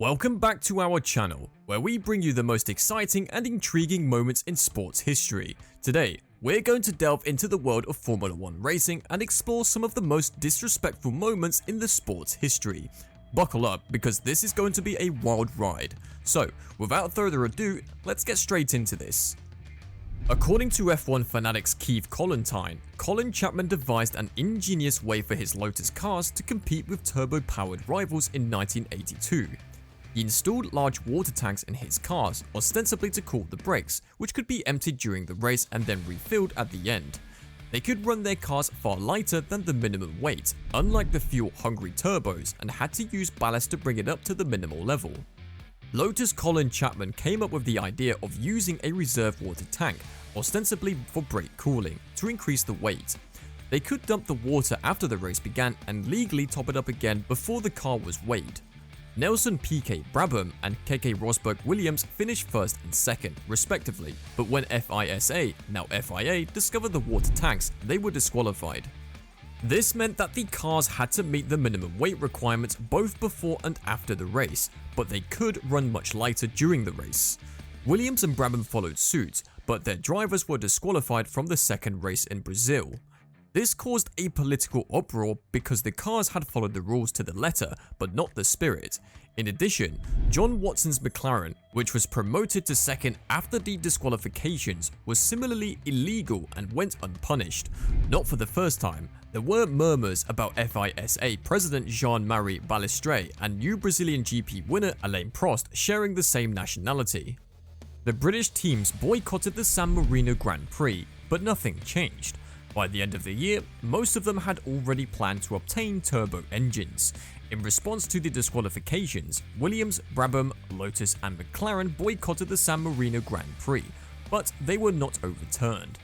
Welcome back to our channel, where we bring you the most exciting and intriguing moments in sports history. Today, we're going to delve into the world of Formula 1 racing and explore some of the most disrespectful moments in the sport's history. Buckle up, because this is going to be a wild ride. So, without further ado, let's get straight into this. According to F1 fanatics Keith Colin Chapman devised an ingenious way for his Lotus cars to compete with turbo-powered rivals in 1982. He installed large water tanks in his cars, ostensibly to cool the brakes, which could be emptied during the race and then refilled at the end. They could run their cars far lighter than the minimum weight, unlike the fuel-hungry turbos, and had to use ballast to bring it up to the minimal level. Lotus Colin Chapman came up with the idea of using a reserve water tank, ostensibly for brake cooling, to increase the weight. They could dump the water after the race began and legally top it up again before the car was weighed. Nelson P.K. Brabham and K.K. Rosberg Williams finished first and second, respectively, but when FISA, now FIA, discovered the water tanks, they were disqualified. This meant that the cars had to meet the minimum weight requirements both before and after the race, but they could run much lighter during the race. Williams and Brabham followed suit, but their drivers were disqualified from the second race in Brazil. This caused a political uproar because the cars had followed the rules to the letter, but not the spirit. In addition, John Watson's McLaren, which was promoted to second after the disqualifications, was similarly illegal and went unpunished. Not for the first time, there were murmurs about FISA President Jean-Marie Balestre and new Brazilian GP winner Alain Prost sharing the same nationality. The British teams boycotted the San Marino Grand Prix, but nothing changed. By the end of the year, most of them had already planned to obtain turbo engines. In response to the disqualifications, Williams, Brabham, Lotus and McLaren boycotted the San Marino Grand Prix, but they were not overturned.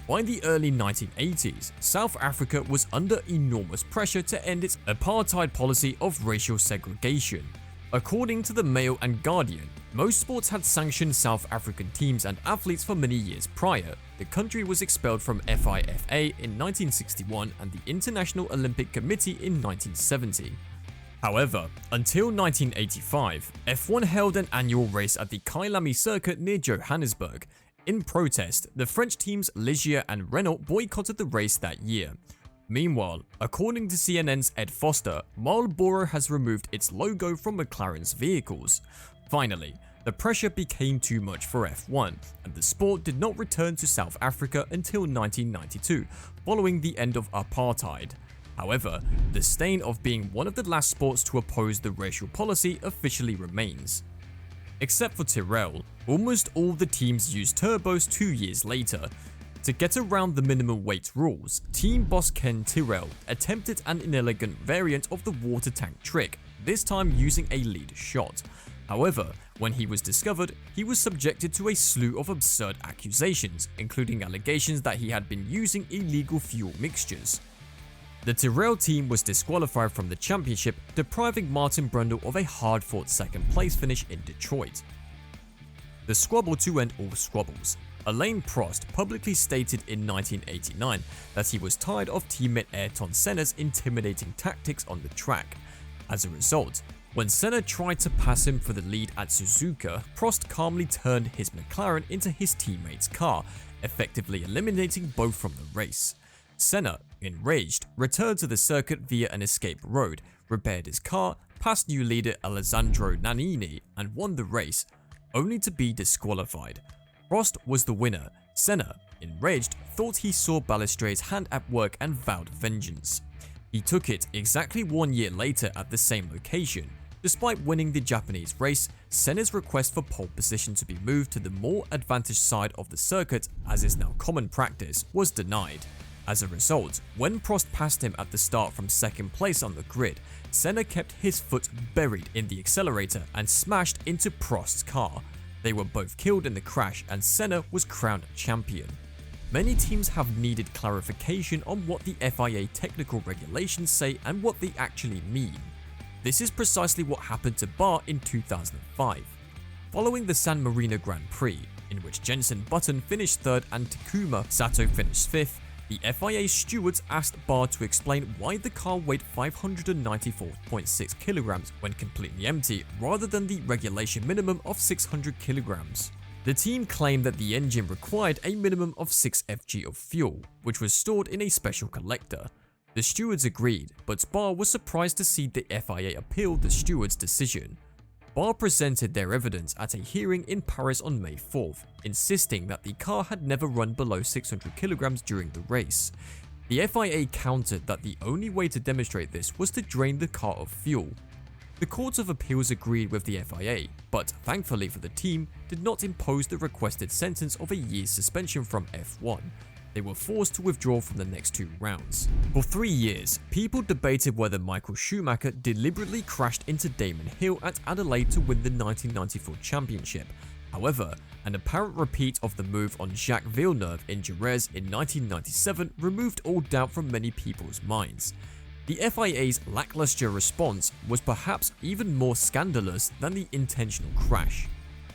By the early 1980s, South Africa was under enormous pressure to end its apartheid policy of racial segregation. According to the Mail and Guardian, most sports had sanctioned South African teams and athletes for many years prior. The country was expelled from FIFA in 1961 and the International Olympic Committee in 1970. However, until 1985, F1 held an annual race at the Kyalami circuit near Johannesburg. In protest, the French teams Ligier and Renault boycotted the race that year. Meanwhile, according to CNN's Ed Foster, Marlboro has removed its logo from McLaren's vehicles. Finally, the pressure became too much for F1, and the sport did not return to South Africa until 1992, following the end of apartheid. However, the stain of being one of the last sports to oppose the racial policy officially remains. Except for Tyrrell, almost all the teams used turbos 2 years later. To get around the minimum weight rules, team boss Ken Tyrrell attempted an inelegant variant of the water tank trick, this time using a lead shot. However, when he was discovered, he was subjected to a slew of absurd accusations, including allegations that he had been using illegal fuel mixtures. The Tyrrell team was disqualified from the championship, depriving Martin Brundle of a hard-fought second-place finish in Detroit. The squabble to end all squabbles. Alain Prost publicly stated in 1989 that he was tired of teammate Ayrton Senna's intimidating tactics on the track. As a result, when Senna tried to pass him for the lead at Suzuka, Prost calmly turned his McLaren into his teammate's car, effectively eliminating both from the race. Senna, enraged, returned to the circuit via an escape road, repaired his car, passed new leader Alessandro Nannini, and won the race, only to be disqualified. Prost was the winner. Senna, enraged, thought he saw Balestre's hand at work and vowed vengeance. He took it exactly 1 year later at the same location. Despite winning the Japanese race, Senna's request for pole position to be moved to the more advantaged side of the circuit, as is now common practice, was denied. As a result, when Prost passed him at the start from second place on the grid, Senna kept his foot buried in the accelerator and smashed into Prost's car. They were both killed in the crash and Senna was crowned champion. Many teams have needed clarification on what the FIA technical regulations say and what they actually mean. This is precisely what happened to Bar in 2005. Following the San Marino Grand Prix, in which Jenson Button finished third and Takuma Sato finished fifth, the FIA stewards asked Barr to explain why the car weighed 594.6 kilograms when completely empty rather than the regulation minimum of 600 kilograms. The team claimed that the engine required a minimum of 6 FG of fuel, which was stored in a special collector. The stewards agreed, but Barr was surprised to see the FIA appeal the stewards' decision. Barr presented their evidence at a hearing in Paris on May 4th, insisting that the car had never run below 600 kilograms during the race. The FIA countered that the only way to demonstrate this was to drain the car of fuel. The Court of Appeals agreed with the FIA, but thankfully for the team, did not impose the requested sentence of a year's suspension from F1. They were forced to withdraw from the next 2 rounds. For 3 years, people debated whether Michael Schumacher deliberately crashed into Damon Hill at Adelaide to win the 1994 championship. However, an apparent repeat of the move on Jacques Villeneuve in Jerez in 1997 removed all doubt from many people's minds. The FIA's lackluster response was perhaps even more scandalous than the intentional crash.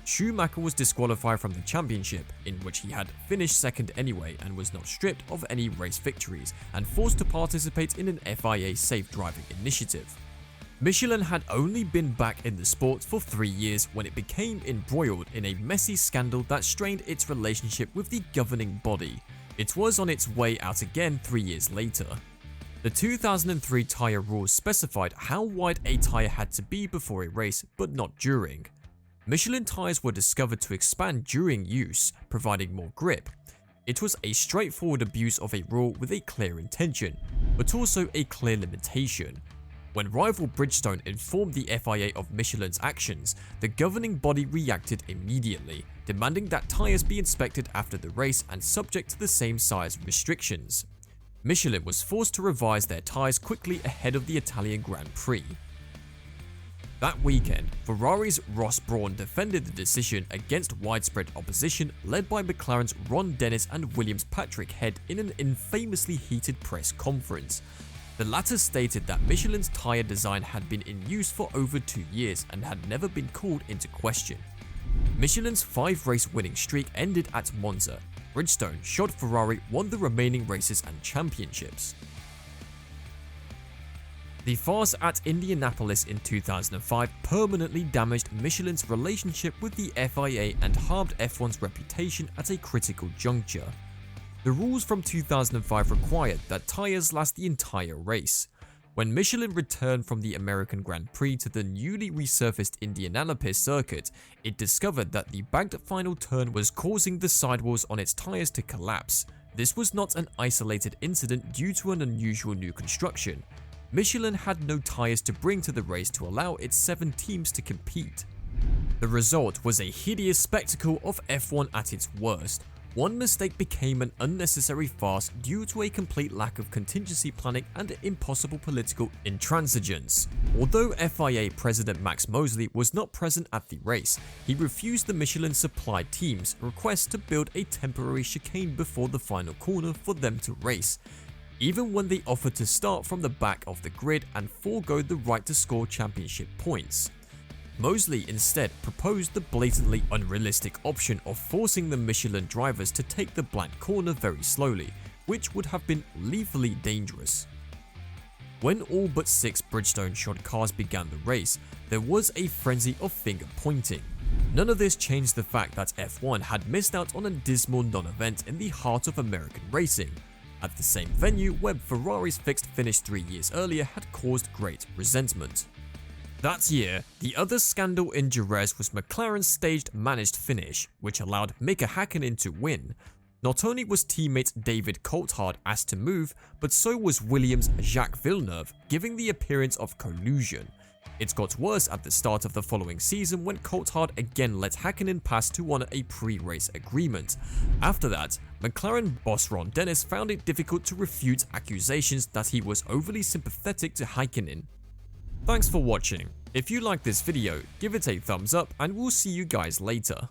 Schumacher was disqualified from the championship, in which he had finished second anyway and was not stripped of any race victories and forced to participate in an FIA safe driving initiative. Michelin had only been back in the sport for 3 years when it became embroiled in a messy scandal that strained its relationship with the governing body. It was on its way out again 3 years later. The 2003 tyre rules specified how wide a tyre had to be before a race, but not during. Michelin tyres were discovered to expand during use, providing more grip. It was a straightforward abuse of a rule with a clear intention, but also a clear limitation. When rival Bridgestone informed the FIA of Michelin's actions, the governing body reacted immediately, demanding that tyres be inspected after the race and subject to the same size restrictions. Michelin was forced to revise their tyres quickly ahead of the Italian Grand Prix. That weekend, Ferrari's Ross Brawn defended the decision against widespread opposition led by McLaren's Ron Dennis and Williams' Patrick Head in an infamously heated press conference. The latter stated that Michelin's tyre design had been in use for over 2 years and had never been called into question. Michelin's 5-race winning streak ended at Monza. Bridgestone, shot Ferrari, won the remaining races and championships. The farce at Indianapolis in 2005 permanently damaged Michelin's relationship with the FIA and harmed F1's reputation at a critical juncture. The rules from 2005 required that tyres last the entire race. When Michelin returned from the American Grand Prix to the newly resurfaced Indianapolis circuit, it discovered that the banked final turn was causing the sidewalls on its tyres to collapse. This was not an isolated incident due to an unusual new construction. Michelin had no tyres to bring to the race to allow its 7 teams to compete. The result was a hideous spectacle of F1 at its worst. One mistake became an unnecessary farce due to a complete lack of contingency planning and impossible political intransigence. Although FIA President Max Mosley was not present at the race, he refused the Michelin supplied team's request to build a temporary chicane before the final corner for them to race, even when they offered to start from the back of the grid and forego the right to score championship points. Mosley instead proposed the blatantly unrealistic option of forcing the Michelin drivers to take the blank corner very slowly, which would have been lethally dangerous. When all but 6 Bridgestone-shod cars began the race, there was a frenzy of finger-pointing. None of this changed the fact that F1 had missed out on a dismal non-event in the heart of American racing, at the same venue where Ferrari's fixed finish 3 years earlier had caused great resentment. That year, the other scandal in Jerez was McLaren's staged managed finish, which allowed Mika Häkkinen to win. Not only was teammate David Coulthard asked to move, but so was Williams' Jacques Villeneuve, giving the appearance of collusion. It got worse at the start of the following season when Coulthard again let Häkkinen pass to honor a pre-race agreement. After that, McLaren boss Ron Dennis found it difficult to refute accusations that he was overly sympathetic to Häkkinen. Thanks for watching. If you liked this video, give it a thumbs up and we'll see you guys later.